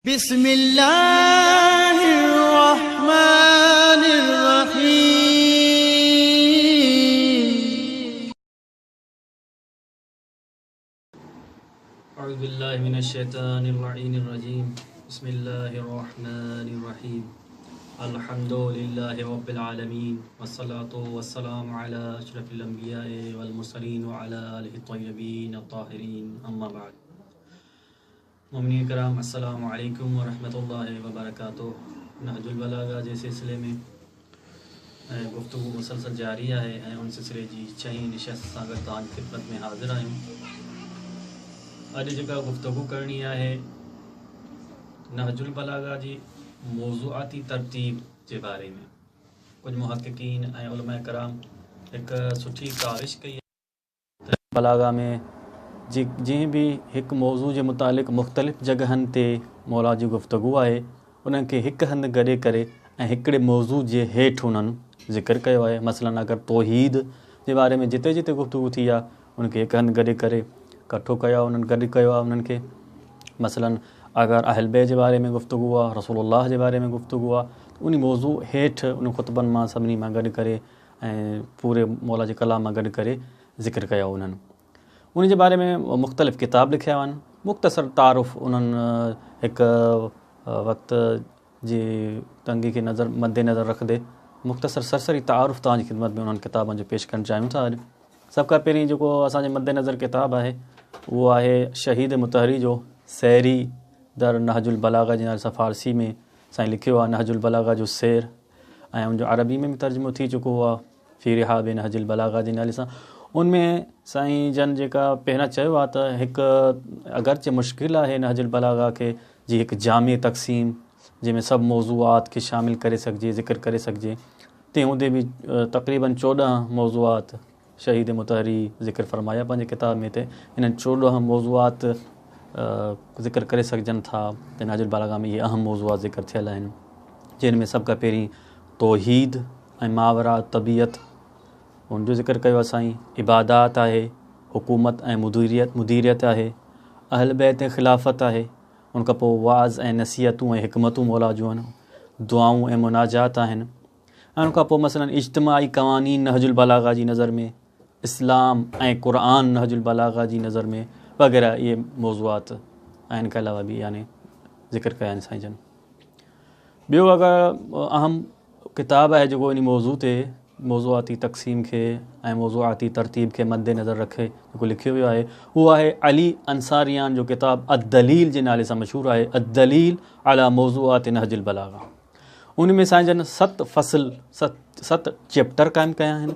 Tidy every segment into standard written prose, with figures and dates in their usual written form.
बिस्मिल्लाहिर्रहमानिर्रहीम। अऊज़ु बिल्लाहि मिनश्शैतानिर्रजीम। बिस्मिल्लाहिर्रहमानिर्रहीम। अल्हम्दुलिल्लाहि रब्बिल आलमीन वस्सलातु वस्सलामु अला अशरफिल अंबिया'i वल मुरसलीन व अला आलिहि तय्यबीन अत्ताहिरीन, अम्मा बाद। मोमिनीन कराम, अस्सलामु अलैकुम व रहमतुल्लाहि व बरकातुहू। नहजुल बलागा जे सिलसिले में गुफ्तगू मुसलसल जारी है ऐं उन सिलसिले जी छहीं निशस्त सां गॾु तव्हांजी ख़िदमत में हाज़िर आहियूं। अॼु जेका गुफ्तगू करणी आहे नहजुल बलागा जी मौज़ूआती तरतीब जे बारे में। कुछ मुहक़क़ीन ऐं उलमाए कराम हिकु सुठी काविश कई है बलागा में जीअं बि हिकु मौज़ू जे मुतालिक़ मुख़्तलिफ़ जॻहनि ते मौला जी गुफ्तगू आहे, उन्हनि खे हिकु हंधि गॾे करे ऐं हिकिड़े मौज़ू जे हेठि उन्हनि ज़िक्र कयो आहे। मसलन अगरि तौहीद जे बारे में जिते जिते गुफ्तगू थी आहे उनखे हिकु हंधि गॾे करे इकठो कयो आहे, उन्हनि गॾु कयो आहे उन्हनि खे। मसलन अगरि अहल बैत जे बारे में गुफ्तगू आहे, रसूलुल्लाह जे बारे में गुफ्तगू आहे, त उन मौज़ू हेठि उन ख़ुतबनि मां सभिनी मां गॾु करे ऐं पूरे मौला जे कलाम मां गॾु करे ज़िक्र कयो उन्हनि। उन जे बारे में मुख़्तलिफ़ किताब लिखिया आहिनि। मुख़्तसर तारुफ़ उन्हनि हिकु वक़्त जी तंगी खे मद्देनज़र रखंदे मुख़्तसर सरसरी तारुफ़ तव्हांजी ख़िदमत में उन्हनि किताबनि जो पेश करणु चाहियूं था। अॼु सभ खां पहिरीं जेको असांजे मद्देनज़र किताब आहे उहो आहे शहीद मुतहरी जो सैरी दर नहजुल बलागा जे नाले सां फ़ारसी में साईं लिखियो आहे, नहजुल बलागा जो सैर, ऐं उनजो अरबी में बि तर्जुमो थी चुको आहे फ़ी रिहाब नहजुल बलागा जे नाले सां। उनमें साईं जन जेका पहिरां चयो आहे त हिकु अगरचे मुश्किल आहे नहजुल बलागा खे जी हिकु जामी तक़सीम जंहिंमें सभु मौज़ूआत खे शामिल करे सघिजे, ज़िक्र करे सघिजे। तंहिं हूंदे बि तक़रीबन 14 मौज़ूआत शहीद मुतहरी ज़िक्र फरमाया पंहिंजे किताब में। त इन्हनि 14 मौज़ूआत ज़िक्र करे सघिजनि था त नहजुल बलागा में इहे अहम मौज़ूआत ज़िक्र थियल आहिनि, जिन में सभ खां पहिरीं तौहीद ऐं मावरा तबियत उनजो ज़िक्र कयो आहे साईं। इबादात आहे, हुकूमत ऐं मुदीरियत आहे, अहल बैत ऐं ख़िलाफ़त आहे। उन खां पोइ वाज़ ऐं नसीहतूं ऐं हिकमतूं मौला जूं आहिनि, दुआऊं ऐं मुनाजात आहिनि। ऐं उन खां पोइ मसलन इज्तिमाई क़वानीन नहजुल बलागा जी नज़र में, इस्लाम ऐं क़ुरान नहजुल बलागा जी नज़र में वग़ैरह इहे मौज़ूआत ऐं इन खां अलावा बि यानी ज़िक्र कया आहिनि साईं जन। ॿियो अगरि अहम किताब आहे जेको इन मौज़ू ते मौज़ूआती तक़सीम खे ऐं मौज़ूआती तरतीब खे मद्देनज़र रखे जेको लिखियो वियो आहे उहो आहे अली अंसारियान जो किताब अद-दलील जे नाले सां मशहूरु आहे, अद-दलील अला मौज़ूआत नहजुल बलागा। उन में साईं जन 7 चैप्टर क़ाइमु कया आहिनि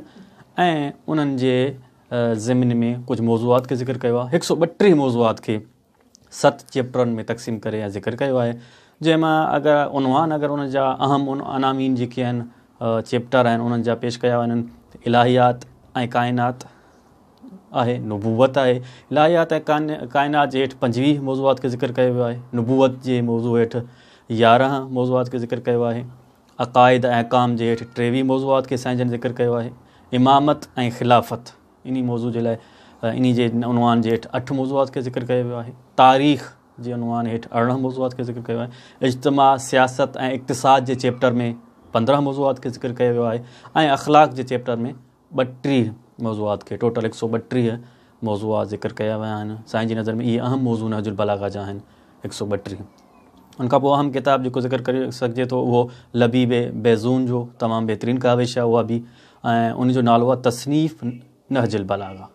ऐं उन्हनि जे ज़िम्न में कुझु मौज़ूआत खे ज़िक्र कयो आहे। 132 मौज़ूआत खे 7 चैप्टरनि में तक़सीम करे ऐं ज़िक्र कयो आहे, जंहिंमां अगरि उनवान अगरि उन जा अहम अनामीन जेके आहिनि चैप्टर आहिनि उन्हनि जा पेश कया वञनि। इलाहियात ऐं काइनात आहे, नुबूवत आहे। इलाहियात ऐं काइनात जे हेठि 25 मौज़ूआत खे ज़िक्र कयो वियो आहे। नुबूवत जे मौज़ू हेठि 11 मौज़ूआत खे ज़िक्र कयो आहे। अक़ाइद ऐं अहकाम जे हेठि 23 मौज़ूआत खे साईं जन ज़िक्र कयो आहे। इमामत ऐं ख़िलाफ़त इन मौज़ू जे लाइ इन जे उनवान जे हेठि 8 मौज़ूआत खे ज़िक्र कयो वियो आहे। तारीख़ जे उनवान हेठि 18 मौज़ूआत खे ज़िक्र कयो आहे। इज्तिमा, सियासत ऐं इक़्तिसाद जे चैप्टर में 15 मौज़ूआत खे ज़िक्र कयो वियो आहे ऐं अख़लाक़ जे चैप्टर में 32 मौज़ूआत खे, टोटल 132 मौज़ूआत ज़िक्र कया विया आहिनि। साईं जी नज़र में इहे अहम मौज़ू नहजुल बलागा जा आहिनि 132। उनखां पोइ अहम किताब जेको ज़िक्र करे सघिजे थो उहो लबीब बैज़ून जो तमामु बहितरीनु काविश आहे उहा बि, ऐं उनजो नालो आहे तसनीफ़ नहजुल बलागा।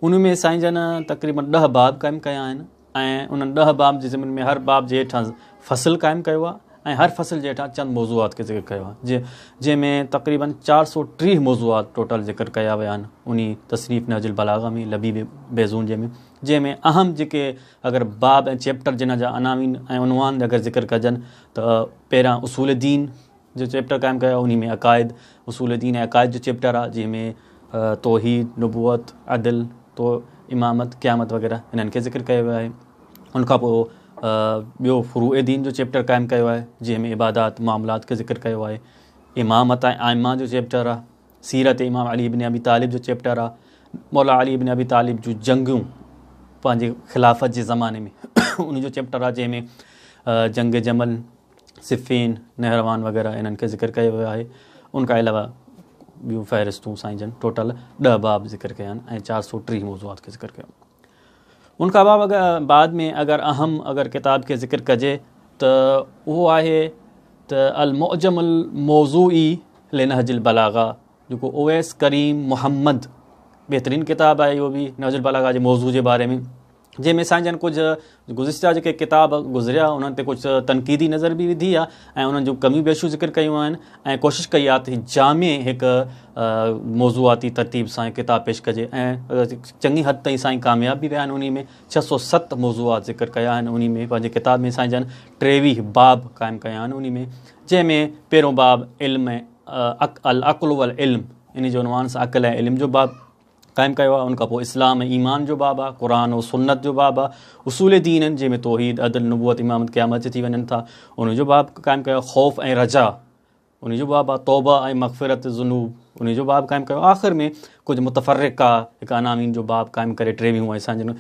उन में साईं जन तक़रीबन 10 बाब क़ाइमु कया आहिनि ऐं उन्हनि 10 बाब जे ज़िम्न में हर बाब जे हेठां फ़सल क़ाइमु कयो आहे ऐं हर फ़सल जे हेठां चंद मौज़ूआत खे ज़िक्र कयो आहे, जंहिंमें तक़रीबन 430 मौज़ूआत टोटल ज़िक्र कया विया आहिनि उन तसनीफ़ नहजुल बलागा में, लबीब बैज़ून जंहिंमें अहम जेके अगरि बाब ऐं चैप्टर जिन जा अनामीन ऐं उनवान अगरि ज़िक्र कजनि त पहिरियां उसूल दीन जो चैप्टर क़ाइमु कयो, उन में अक़ाइद, उसूल दीन ऐं अक़ाइद जो चैप्टर आहे जंहिंमें तौहीद, नुबूवत, अदल, तो इमामत, क़यामत वग़ैरह इन्हनि खे ज़िक्र कयो वियो आहे। उनखां पोइ ॿियो फ़ुरूए दीन जो चैप्टर क़ाइमु कयो आहे जंहिंमें इबादात मामलात खे ज़िक्र कयो आहे। इमामत ऐं आइमा जो चैप्टर आहे। सीरत इमाम अली इब्न अबी तालिब जो चैप्टर आहे। मौला अली इब्न अबी तालिब जूं जंगूं पंहिंजे ख़िलाफ़त जे ज़माने में उन जो चैप्टर आहे जंहिंमें जंग जमल, सिफ़ीन, नहरवान वग़ैरह इन्हनि खे ज़िक्र कयो वियो आहे। उनखां अलावा ॿियूं फ़हिरिस्तूं साईं जन टोटल 10 बाब ज़िक्र कया आहिनि ऐं 430 मौज़ूआत खे ज़िक्र कयो। उनखां बाद में अगरि किताब खे ज़िक्र कजे त उहो आहे त अल मुअजमुल मौज़ूई लिनहजुल बलागा, जेको ओवैस करीम मुहम्मद बहितरीनु किताबु आहे। इहो बि नहजुल बलागा जे मौज़ू जे बारे में, जंहिंमें साईं जन कुझु गुज़िश्ता जेके किताब गुज़रिया उन्हनि ते कुझु तनक़ीदी नज़र बि विधी आहे ऐं उन्हनि जूं कमियूं बेशियूं ज़िक्र कयूं आहिनि ऐं कोशिशि कई आहे त जामे हिकु मौज़ूआती तरतीब सां किताब पेश कजे ऐं चङी हद ताईं साईं कामयाब बि विया आहिनि। उन में 607 मौज़ूआत ज़िक्र कया आहिनि। उन में पंहिंजे किताब में साईं जन 23 बाब क़ाइमु कया आहिनि। उन में जंहिंमें पहिरियों बाब इल्म अल अक़्ल वल इल्म, इन जो उनवान सां अक़ल ऐं इल्म जो बाब क़ाइमु कयो आहे। उनखां पोइ इस्लाम ऐं ईमान जो बाब आहे, क़ुरान ऐं सुन्नत जो बाब आहे, उसूल दीन आहिनि जंहिंमें तौहीद, अदल, नबूवत, इमामत, क़यामत थी वञनि था, उनजो बाब क़ाइमु कयो। ख़ौफ़ ऐं रजा, उनजो बाब आहे। तौबा ऐं मग़फ़िरत ज़ुनूब, उनजो बाब क़ाइमु कयो। आख़िर में कुझु मुतफ़र्रिक़ा हिकु अनामीन जो बाब क़ाइमु करे 23 ऐं असांजो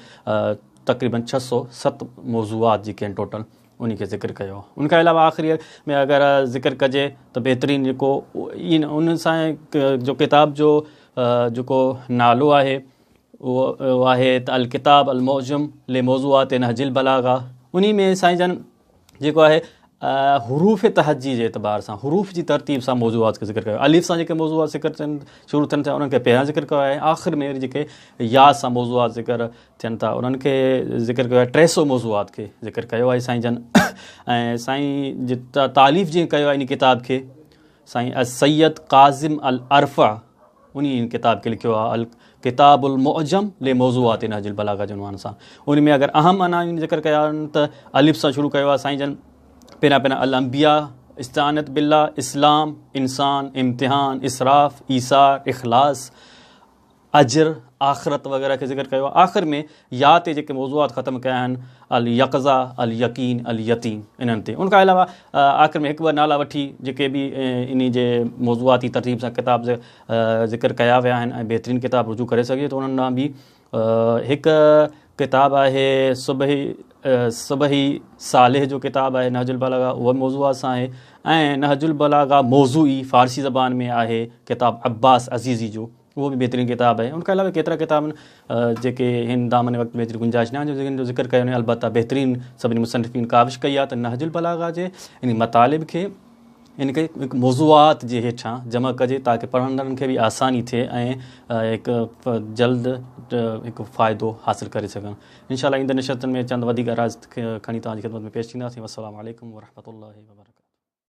तक़रीबन 607 मौज़ूआत जेके आहिनि टोटल उन खे ज़िक्र कयो आहे। उनखां अलावा आख़िरीअ में अगरि ज़िक्र कजे त बहितरीनु जेको उन सां जो किताब जो जेको नालो आहे उहो आहे त अल किताब अल मुअजम ले मौज़ूआत नहजुल बलागा। उन में साईं जन जेको आहे हुरूफ़ तहजी जे एतबार सां, हुरूफ़ जी तरतीब सां मौज़ूआत खे ज़िक्र कयो। अलिफ़ सां जेके मौज़ूआत ज़िक्र थियनि शुरू थियनि था उन्हनि खे पहिरियां ज़िक्र कयो आहे। आख़िर में वरी जेके या सां मौज़ूआत ज़िक्र थियनि था उन्हनि खे ज़िक्र कयो आहे। 300 मौज़ूआत खे ज़िक्र कयो आहे साईं जन। ऐं साईं जी तालीफ़ जीअं कयो आहे इन किताब खे साईं सैयद काज़िम अल अरफ़ा उन किताब खे लिखियो आहे अल किताबुल मुअजम ले मौज़ूआत नहजुल बलागा जे उनवान सां। उन में अगरि अहम अनानी ज़िक्र कया आहिनि त अलिफ़ सां शुरू कयो आहे साईं जन। पहिरियां अल अंबिया, इस्तानत बिल्ला, इस्लाम, इंसान, इम्तिहान, इसराफ़, ईसार, इख़लास, अजर, आख़िरत वग़ैरह खे ज़िक्र कयो। आख़िर में या ते जेके मौज़ूआत ख़तमु कया आहिनि अल यक़ज़ा, अल यकीन, अल यतीम, इन्हनि ते। उनखां अलावा आख़िर में 1-2 नाला वठी जेके बि इन जे मौज़ूआती तरतीब सां किताब ज़िक्र कया विया आहिनि ऐं बहितरीनु किताब रुजू करे सघे तो उन्हनि मां बि हिकु किताब आहे सुबही सालेह जो किताब आहे नहजुल बलागा, उहा मौज़ूआत सां आहे। ऐं नहजुल बलागा मौज़ूई फ़ारसी ज़बान में आहे किताब अब्बास अज़ीज़ी जो, उहो बि बहितरीनु किताब आहे। उनखां अलावा केतिरा किताब आहिनि जेके हिन दामन वक़्तु में एतिरी गुंजाइश न आहे जो ज़िक्र कयो। अलबत्ता बहितरीनु सभिनी मुसन्निफ़ीन काविश कई आहे त नहजुल बलागा जे इन मतालिब खे इनखे हिकु मौज़ूआत जे हेठां जमा कजे ताकी पढ़ंदड़नि खे बि आसानी थिए ऐं हिकु जल्द हिकु फ़ाइदो हासिलु करे सघनि। इंशाअल्लाह ईंदड़ नशस्तनि में चंद वधीक राज़ खणी तव्हांजी ख़िदमत में पेश थींदासीं। अस्सलामु अलैकुम वरहमतुल्लाहि वबरकातुहू।